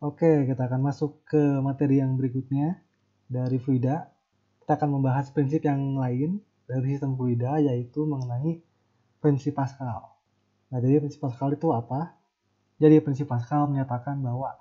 Oke, kita akan masuk ke materi yang berikutnya dari fluida. Kita akan membahas prinsip yang lain dari sistem fluida, yaitu mengenai prinsip Pascal. Nah, jadi prinsip Pascal itu apa? Jadi prinsip Pascal menyatakan bahwa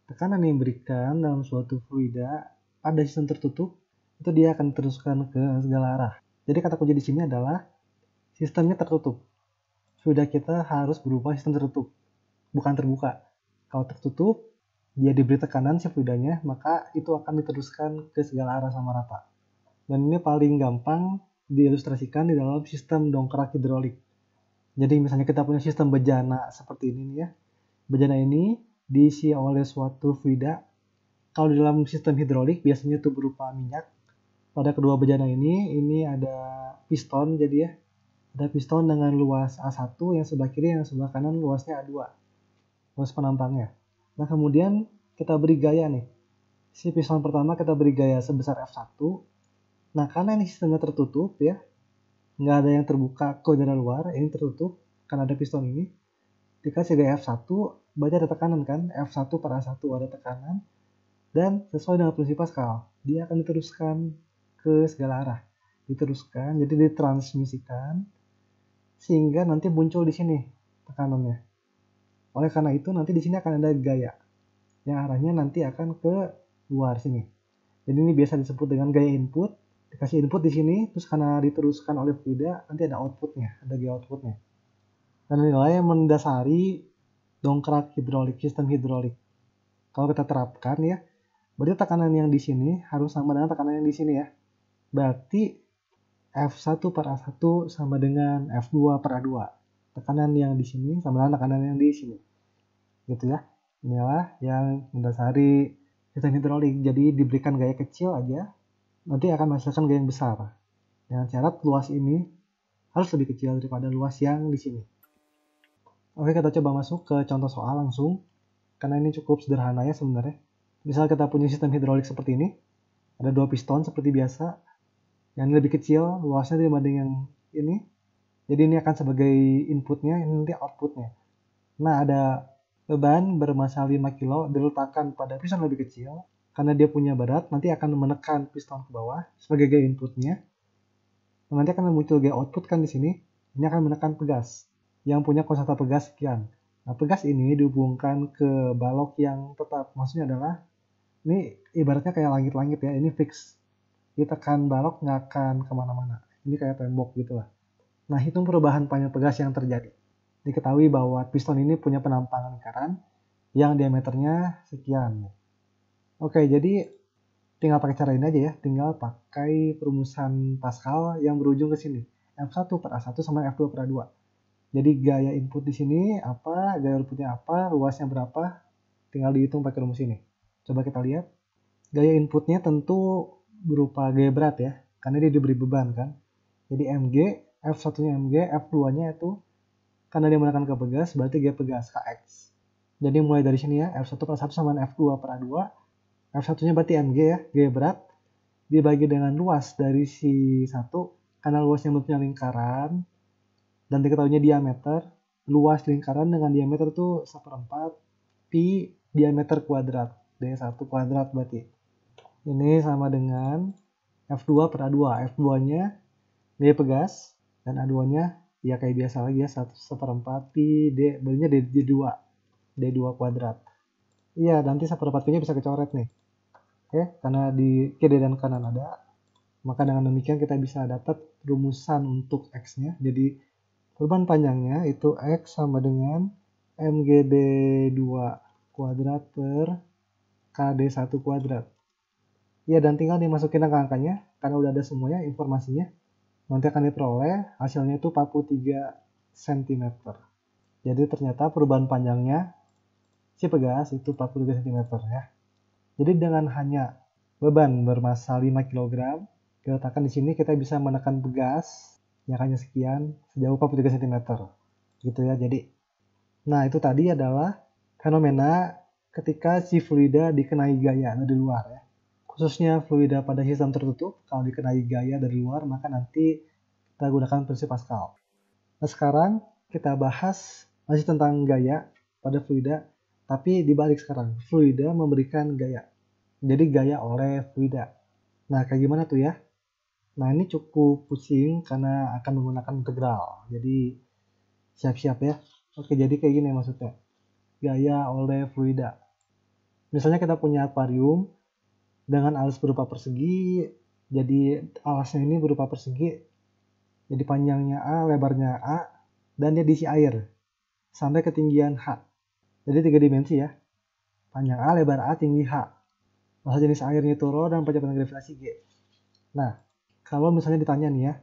tekanan yang diberikan dalam suatu fluida pada sistem tertutup itu dia akan diteruskan ke segala arah. Jadi kata kunci di sini adalah sistemnya tertutup. Fluida kita harus berupa sistem tertutup, bukan terbuka. Kalau tertutup, dia diberi tekanan si fluidanya, maka itu akan diteruskan ke segala arah sama rata. Dan ini paling gampang diilustrasikan di dalam sistem dongkrak hidrolik. Jadi misalnya kita punya sistem bejana seperti ini nih ya. Bejana ini diisi oleh suatu fluida. Kalau di dalam sistem hidrolik biasanya itu berupa minyak. Pada kedua bejana ini ada piston jadi ya. Ada piston dengan luas A1 yang sebelah kiri, yang sebelah kanan luasnya A2. Luas penampangnya. Nah kemudian kita beri gaya nih. Si piston pertama kita beri gaya sebesar F1. Nah karena ini sistemnya tertutup ya, nggak ada yang terbuka ke udara luar, ini tertutup karena ada piston ini. Dikasih gaya F1, berarti ada tekanan kan, F1 per A1 ada tekanan, dan sesuai dengan prinsip Pascal, dia akan diteruskan ke segala arah. Diteruskan, jadi ditransmisikan, sehingga nanti muncul di sini tekanannya. Oleh karena itu nanti di sini akan ada gaya yang arahnya nanti akan ke luar sini. Jadi ini biasa disebut dengan gaya input. Dikasih input di sini, terus karena diteruskan oleh fluida, nanti ada outputnya, ada gaya outputnya. Dan nilai yang mendasari dongkrak hidrolik, sistem hidrolik. Kalau kita terapkan ya, berarti tekanan yang di sini harus sama dengan tekanan yang di sini ya. Berarti F1 per A1 sama dengan F2 per A2. Tekanan yang di sini sama dengan tekanan yang di sini. Gitu ya. Inilah yang mendasari sistem hidrolik. Jadi diberikan gaya kecil aja, nanti akan menghasilkan gaya yang besar. Dengan syarat luas ini harus lebih kecil daripada luas yang di sini. Oke, kita coba masuk ke contoh soal langsung. Karena ini cukup sederhana ya sebenarnya. Misal kita punya sistem hidrolik seperti ini. Ada dua piston seperti biasa. Yang ini lebih kecil luasnya dibanding yang ini. Jadi ini akan sebagai inputnya, ini nanti outputnya. Nah, ada beban bermassa 5 kg diletakkan pada piston lebih kecil. Karena dia punya berat, nanti akan menekan piston ke bawah sebagai gaya inputnya. Nanti akan muncul gaya output kan di sini. Ini akan menekan pegas yang punya konstanta pegas sekian. Nah, pegas ini dihubungkan ke balok yang tetap. Maksudnya adalah ini ibaratnya kayak langit-langit ya. Ini fix. Ditekan balok nggak akan kemana-mana. Ini kayak tembok gitu lah. Nah, hitung perubahan panjang pegas yang terjadi. Diketahui bahwa piston ini punya penampangan lingkaran yang diameternya sekian. Oke, jadi tinggal pakai cara ini aja ya. Tinggal pakai perumusan Pascal yang berujung ke sini. F1 per A1 sama F2 per A2. Jadi gaya input di sini apa, gaya outputnya apa, luasnya berapa, tinggal dihitung pakai rumus ini. Coba kita lihat. Gaya inputnya tentu berupa gaya berat ya, karena dia diberi beban kan. Jadi Mg, F1-nya Mg, F2-nya itu karena dia menekan ke pegas, berarti gaya pegas, Kx. Jadi mulai dari sini ya, F1 per A1 sama F2 per A2. F1-nya berarti Mg ya, gaya berat, dibagi dengan luas dari si 1, karena luasnya bentuknya lingkaran, dan diketahuinya diameter, luas lingkaran dengan diameter itu 1/4 pi diameter kuadrat, D1 kuadrat berarti. Ini sama dengan F2 per A2. F2-nya gaya pegas, dan A2-nya ya kayak biasa lagi ya, 1/4 pi D, berarti D2, D2 kuadrat. Iya, nanti 1/4 pi-nya bisa kecoret nih. Oke, karena di kiri dan kanan ada, maka dengan demikian kita bisa dapat rumusan untuk X-nya. Jadi beban panjangnya itu X sama dengan MGD2 kuadrat per KD1 kuadrat. Ya, dan tinggal dimasukin angka-angkanya, karena udah ada semuanya informasinya. Nanti akan diperoleh, hasilnya itu 43 cm. Jadi ternyata perubahan panjangnya si pegas itu 43 cm ya. Jadi dengan hanya beban bermassa 5 kg, diletakkan di sini kita bisa menekan pegas yang hanya sekian sejauh 43 cm. Gitu ya. Jadi nah itu tadi adalah fenomena ketika si fluida dikenai gaya dari luar ya. Khususnya fluida pada sistem tertutup, kalau dikenai gaya dari luar maka nanti kita gunakan prinsip Pascal. Nah sekarang kita bahas masih tentang gaya pada fluida. Tapi dibalik sekarang, fluida memberikan gaya. Jadi gaya oleh fluida. Nah, kayak gimana tuh ya? Nah, ini cukup pusing karena akan menggunakan integral. Jadi siap-siap ya. Oke, jadi kayak gini maksudnya. Gaya oleh fluida. Misalnya kita punya akuarium dengan alas berupa persegi. Jadi alasnya ini berupa persegi. Jadi panjangnya A, lebarnya A, dan dia diisi air sampai ketinggian H. Jadi 3 dimensi ya. Panjang A, lebar A, tinggi H. Masa jenis airnya itu rho dan percepatan gravitasi G. Nah, kalau misalnya ditanya nih ya,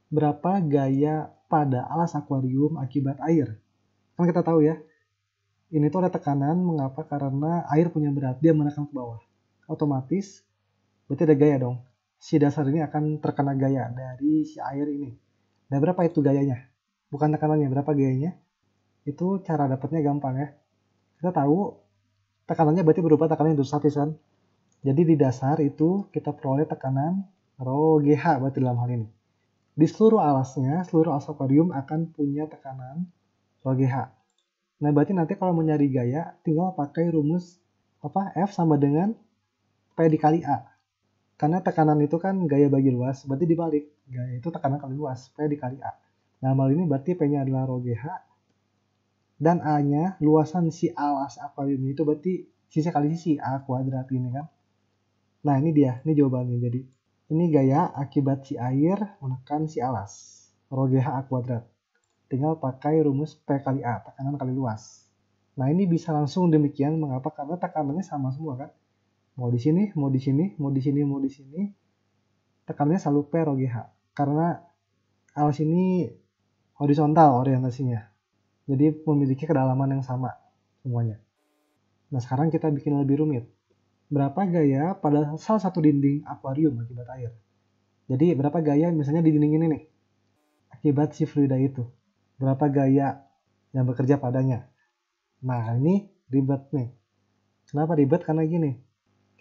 berapa gaya pada alas akuarium akibat air? Kan kita tahu ya, ini tuh ada tekanan. Mengapa? Karena air punya berat, dia menekan ke bawah. Otomatis, berarti ada gaya dong. Si dasar ini akan terkena gaya dari si air ini. Dan berapa itu gayanya? Bukan tekanannya, berapa gayanya? Itu cara dapatnya gampang ya. Kita tahu tekanannya berarti berupa tekanan hidrostatis kan. Jadi di dasar itu kita peroleh tekanan rho GH berarti dalam hal ini. Di seluruh alasnya, seluruh alas akuarium akan punya tekanan rho GH. Nah, berarti nanti kalau mau nyari gaya, tinggal pakai rumus F sama dengan P dikali A. Karena tekanan itu kan gaya bagi luas, berarti dibalik. Gaya itu tekanan kali luas, P dikali A. Nah, hal ini berarti P-nya adalah rho GH, dan A-nya luasan si alas akuarium itu berarti sisi kali sisi A kuadrat ini kan. Nah, ini dia, ini jawabannya. Jadi, ini gaya akibat si air menekan si alas, rho GH A kuadrat. Tinggal pakai rumus P kali A, tekanan kali luas. Nah, ini bisa langsung demikian. Mengapa? Karena tekanannya sama semua kan. Mau di sini, mau di sini, mau di sini, mau di sini. Tekanannya selalu P rho GH. Karena alas ini horizontal orientasinya. Jadi memiliki kedalaman yang sama semuanya. Nah, sekarang kita bikin lebih rumit. Berapa gaya pada salah satu dinding akuarium akibat air? Jadi berapa gaya misalnya di dinding ini nih, akibat si fluida itu? Berapa gaya yang bekerja padanya? Nah, ini ribet nih. Kenapa ribet? Karena gini,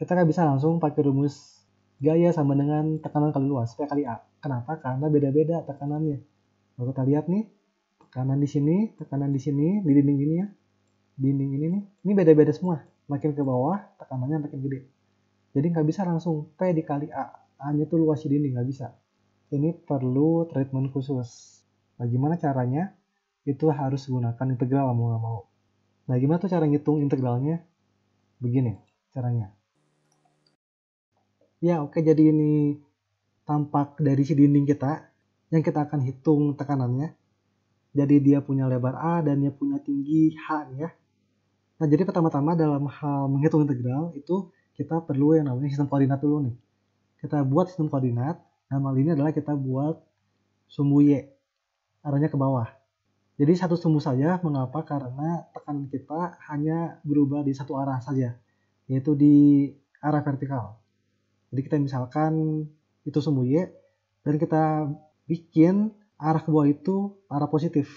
kita nggak bisa langsung pakai rumus gaya sama dengan tekanan kali luas, P kali A. Kenapa? Karena beda-beda tekanannya. Kalau kita lihat nih, tekanan di sini, di dinding ini ya. Dinding ini nih, ini beda-beda semua. Makin ke bawah, tekanannya makin gede. Jadi nggak bisa langsung P dikali A. A-nya itu luas dinding, nggak bisa. Ini perlu treatment khusus. Nah, gimana caranya? Itu harus gunakan integral mau nggak mau. Nah, gimana tuh cara ngitung integralnya? Begini caranya. Ya, oke, jadi ini tampak dari si dinding kita yang kita akan hitung tekanannya. Jadi dia punya lebar A dan dia punya tinggi H nih ya. Nah, jadi pertama-tama dalam hal menghitung integral itu kita perlu yang namanya sistem koordinat dulu nih. Kita buat sistem koordinat. Nah, hal ini adalah kita buat sumbu Y, arahnya ke bawah. Jadi satu sumbu saja. Mengapa? Karena tekanan kita hanya berubah di satu arah saja, yaitu di arah vertikal. Jadi kita misalkan itu sumbu Y, dan kita bikin arah ke bawah itu arah positif.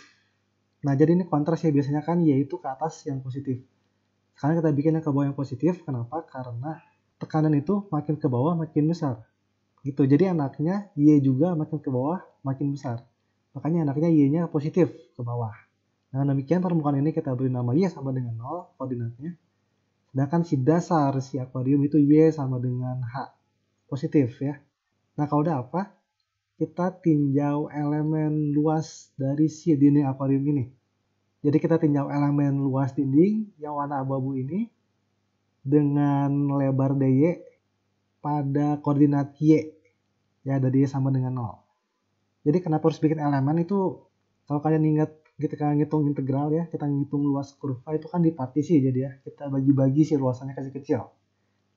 Nah, jadi ini kontras ya, biasanya kan Y itu ke atas yang positif. Sekarang kita bikin yang ke bawah yang positif. Kenapa? Karena tekanan itu makin ke bawah makin besar. Gitu. Jadi anaknya Y juga makin ke bawah makin besar. Makanya anaknya Y-nya positif ke bawah. Dengan demikian permukaan ini kita beri nama Y sama dengan 0 koordinatnya. Sedangkan si dasar si akuarium itu Y sama dengan H. Positif ya. Nah, kalau udah apa? Kita tinjau elemen luas dari si dinding akuarium ini. Jadi kita tinjau elemen luas dinding yang warna abu-abu ini dengan lebar dy pada koordinat y. Ya, dari y sama dengan 0. Jadi kenapa harus bikin elemen itu? Kalau kalian ingat ketika ngitung integral ya, kita ngitung luas kurva itu kan dipartisi jadi ya. Kita bagi-bagi si luasannya kecil-kecil.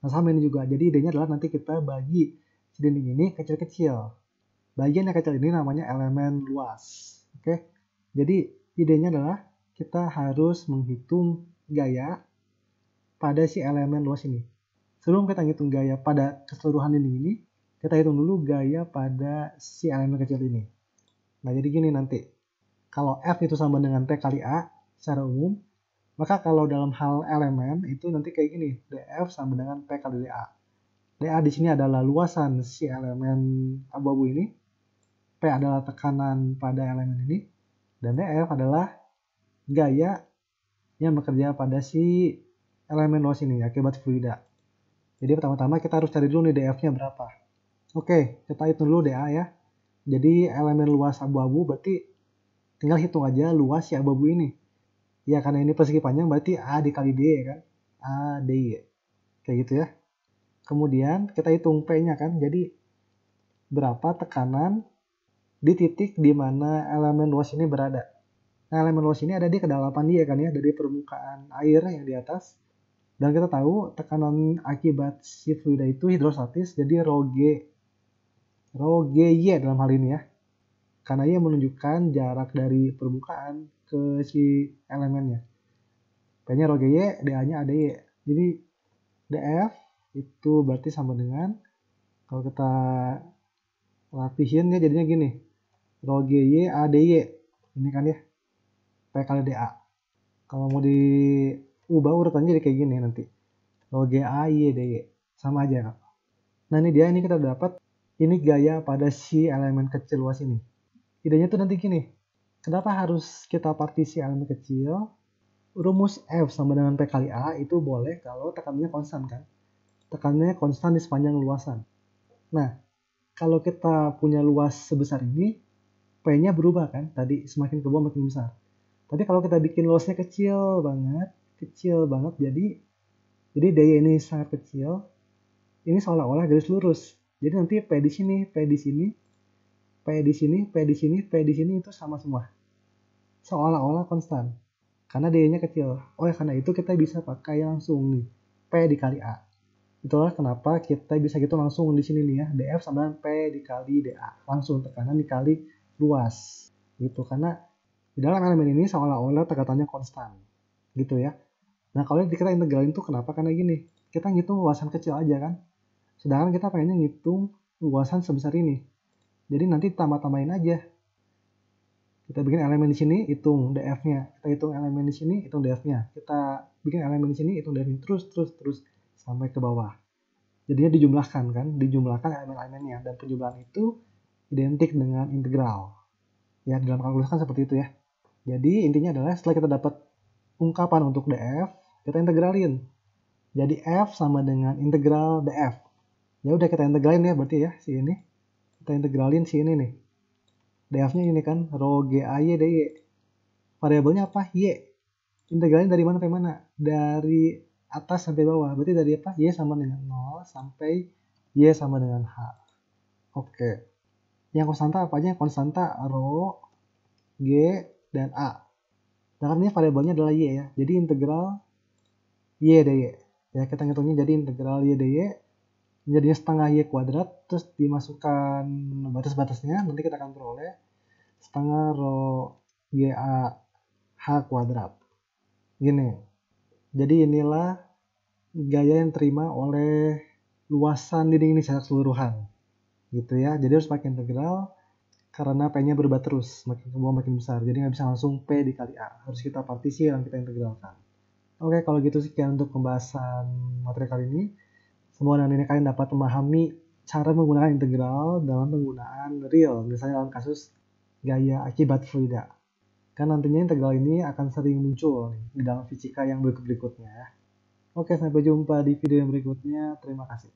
Nah, sama ini juga. Jadi idenya adalah nanti kita bagi si dinding ini kecil-kecil. Bagian yang kecil ini namanya elemen luas. Oke. Jadi idenya adalah kita harus menghitung gaya pada si elemen luas ini. Sebelum kita ngitung gaya pada keseluruhan dinding ini, kita hitung dulu gaya pada si elemen kecil ini. Nah, jadi gini nanti. Kalau F itu sama dengan P kali A secara umum, maka kalau dalam hal elemen itu nanti kayak gini. dF sama dengan P kali dA. dA di sini adalah luasan si elemen abu-abu ini. P adalah tekanan pada elemen ini. Dan dF adalah gaya yang bekerja pada si elemen luas ini akibat fluida. Jadi pertama-tama kita harus cari dulu nih dF-nya berapa. Oke, kita hitung dulu dA ya. Jadi elemen luas abu-abu berarti tinggal hitung aja luas si abu-abu ini. Ya karena ini persegi panjang berarti A dikali D ya kan. A, D. Kayak gitu ya. Kemudian kita hitung P-nya kan. Jadi berapa tekanan di titik di mana elemen luas ini berada. Nah, elemen luas ini ada di kedalaman dia kan ya, dari permukaan air yang di atas. Dan kita tahu tekanan akibat si fluida itu hidrostatis, jadi rho Gy dalam hal ini ya. Karena ia menunjukkan jarak dari permukaan ke si elemennya. P-nya rho Gy, dA-nya ADY. Jadi dF itu berarti sama dengan, kalau kita rapihin ya jadinya gini. Rho Gy ADY. Ini kan ya. P kali dA. Kalau mau diubah urutannya jadi kayak gini nanti. Rho Ga Y dy. Sama aja kan. Nah ini dia, ini kita dapat ini gaya pada si elemen kecil luas ini. Idenya tuh nanti gini. Kenapa harus kita partisi elemen kecil? Rumus F sama dengan P kali A itu boleh kalau tekanannya konstan kan. Tekanannya konstan di sepanjang luasan. Nah, kalau kita punya luas sebesar ini, P-nya berubah kan. Tadi semakin ke bawah makin besar. Tapi kalau kita bikin luasnya kecil banget, jadi daya ini sangat kecil. Ini seolah-olah garis lurus. Jadi nanti P di sini, P di sini, P di sini, P di sini, P di sini itu sama semua. Seolah-olah konstan. Karena daya-nya kecil. Oh ya, karena itu kita bisa pakai langsung nih, P dikali A. Itulah kenapa kita bisa gitu langsung di sini nih ya, dF sama dengan P dikali dA. Langsung tekanan dikali luas. Gitu, karena di dalam elemen ini seolah-olah tekatannya konstan. Gitu ya. Nah kalau kita integralin tuh kenapa? Karena gini, kita ngitung luasan kecil aja kan. Sedangkan kita pengennya ngitung luasan sebesar ini. Jadi nanti tambah-tambahin aja. Kita bikin elemen di sini, hitung dF-nya. Kita hitung elemen di sini, hitung dF-nya. Kita bikin elemen di sini, hitung dF-nya. Terus sampai ke bawah. Jadinya dijumlahkan kan, dijumlahkan elemen-elemennya. Dan penjumlahan itu identik dengan integral. Ya, dalam kalkulus kan seperti itu ya. Jadi intinya adalah setelah kita dapat ungkapan untuk dF, kita integralin. Jadi F sama dengan integral dF. Ya udah kita integralin ya berarti ya si ini. Kita integralin si ini nih. dF-nya ini kan rho Ga Y dy. Variabelnya apa? Y. Integralin dari mana sampai mana? Dari atas sampai bawah. Berarti dari apa? Y sama dengan 0 sampai Y sama dengan H. Oke. Yang konstanta apa aja? Konstanta rho, G, dan A. Nah, ini variabelnya adalah Y ya. Jadi integral Y dy. Ya, kita ngitungnya jadi integral Y dy. Jadinya setengah Y kuadrat. Terus dimasukkan batas-batasnya. Nanti kita akan peroleh setengah rho Ga H kuadrat. Gini. Jadi inilah gaya yang terima oleh luasan dinding ini secara keseluruhan. Gitu ya. Jadi harus pakai integral. Karena P-nya berubah terus. Makin ke bawah makin besar. Jadi nggak bisa langsung P dikali A. Harus kita partisi dan kita integralkan. Oke, kalau gitu sekian untuk pembahasan materi kali ini. Semoga nanti kalian dapat memahami cara menggunakan integral dalam penggunaan real, misalnya dalam kasus gaya akibat fluida. Kan nantinya integral ini akan sering muncul nih, di dalam fisika yang berikut-berikutnya. Oke, sampai jumpa di video yang berikutnya. Terima kasih.